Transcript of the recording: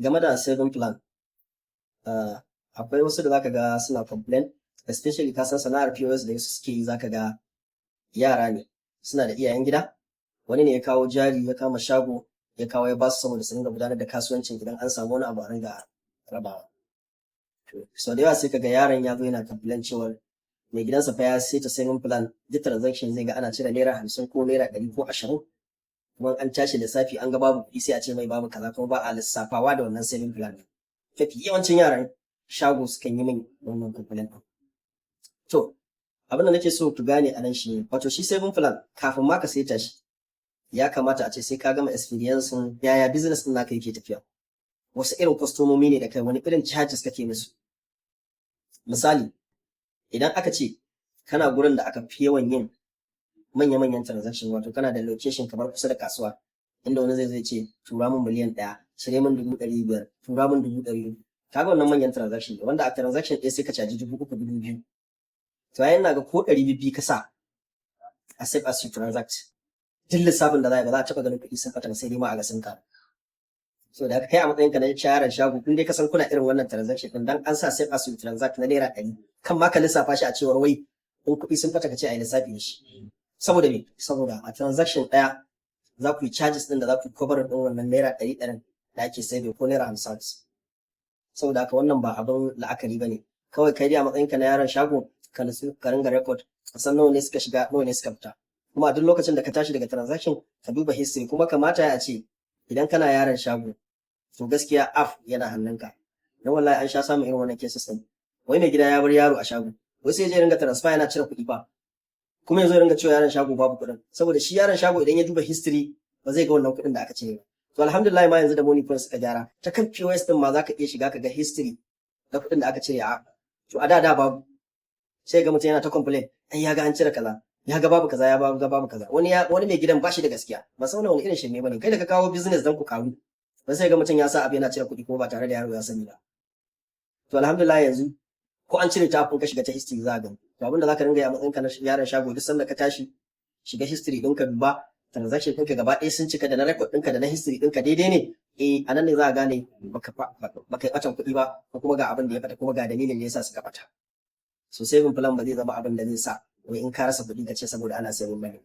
game da saving plan, akwai wasu da zaka ga suna complain, especially ka san sana'ar POS da suke yi, zaka ga yara ne suna da iyayen gida, wani ne ya kawo jari ya kama shago ya kawo ya basu saboda su dinga gudanar da kasuwancin, idan an samu wani abu a ringa rabawa. So da yawa sai kaga yaron ya zo yana complain cewa mai gidansa fa ya saita saving plan, duk transaction zai ga ana cire naira 50 ko naira 100 ko 20, kuma an tashi lissafi an ga babu kuɗi sai a ce mai babu kaza, kuma ba a lissafawa da wannan saving plan. Mafi yawancin yaran shago sukan yi min wannan complaint ɗin. To abin da nake so ku gane a nan shi ne, wato shi saving plan kafin ma ka saita shi ya kamata a ce sai ka gama experience yaya business ɗin naka yake tafiya, wasu irin kwastomomi ne da kai, wani irin charges kake musu. Misali, idan aka ce kana gurin da aka fi yawan yin manya-manyan transaction, wato kana da location kamar kusa da kasuwa, inda wani zai ce tura min miliyan 1, cire min 500,000, tura min 100,000, kaga wannan manyan transaction ne, wanda a transaction ɗaya sai ka caji 3,000, 2,000. To yayin na ga ko 200 ka sa a save as you transact, duk lissafin da za a yi ba za a taɓa ganin kuɗi sun fata, sai dai ma a ga sun ka. So da kai a matsayinka na yaron shago, in dai ka san kuna irin wannan transaction din, dan an sa save as you transact na naira 100, kan ma ka lissafa shi a cewar wai in kuɗi sun fata ka ce a yi lissafi da shi. Saboda me? Saboda a transaction ɗaya za ku yi charges ɗin da za ku cover ɗin wannan naira 100 da ake save, ko naira 50. Saboda haka wannan ba abin la'akari ba ne. Kawai kai dai a matsayinka na yaron shago ka nutsu ka ringa record, ka san nawa ne suka shiga, nawa ne suka fita. Kuma a duk lokacin da ka tashi daga transaction ka duba history, kuma kamata ya ce idan kana yaron shago to gaskiya app yana hannunka. Dan wallahi an sha samun irin wannan cases din. Wai mai gida ya bar yaro a shago, wai sai ya ringa transfer yana cire kuɗi fa, kuma yanzu ya ringa cewa yaron shago babu kuɗin, saboda shi yaron shago idan ya duba history ba zai ga wannan kuɗin da aka cire ba. To alhamdulillah ma yanzu da money point suka gyara, ta kan POS din ma za ka iya shiga ka ga history na kuɗin da aka cire a app. To a da babu, sai ga mutum yana ta complain, ai ya ga an cire kaza, ya ga babu kaza, ya ga babu kaza. Wani mai gidan ba shi da gaskiya, ba san wani irin shirme bane. Kai da ka kawo business dan ku karu, ba sai ga mutum ya sa abu yana cire kuɗi kuma ba tare da yaro ya sani ba. To alhamdulillah yanzu ko an cire ta, kun ka shiga ta history za ga. To abin da zaka ringa yi a matsayinka na yaron shago, duk sanda ka tashi shiga history ɗinka, duba transaction ɗinka gaba ɗaya sun cika, da na record ɗinka da na history ɗinka daidai ne. A nan ne za a gane baka yi ɓatan kuɗi ba, ko kuma ga abin da ya ɓata, kuma ga dalilin da ya sa suka ɓata. So saving plan ba zai zama abin da zai sa wai in ka rasa kuɗi ka ce saboda ana saving money.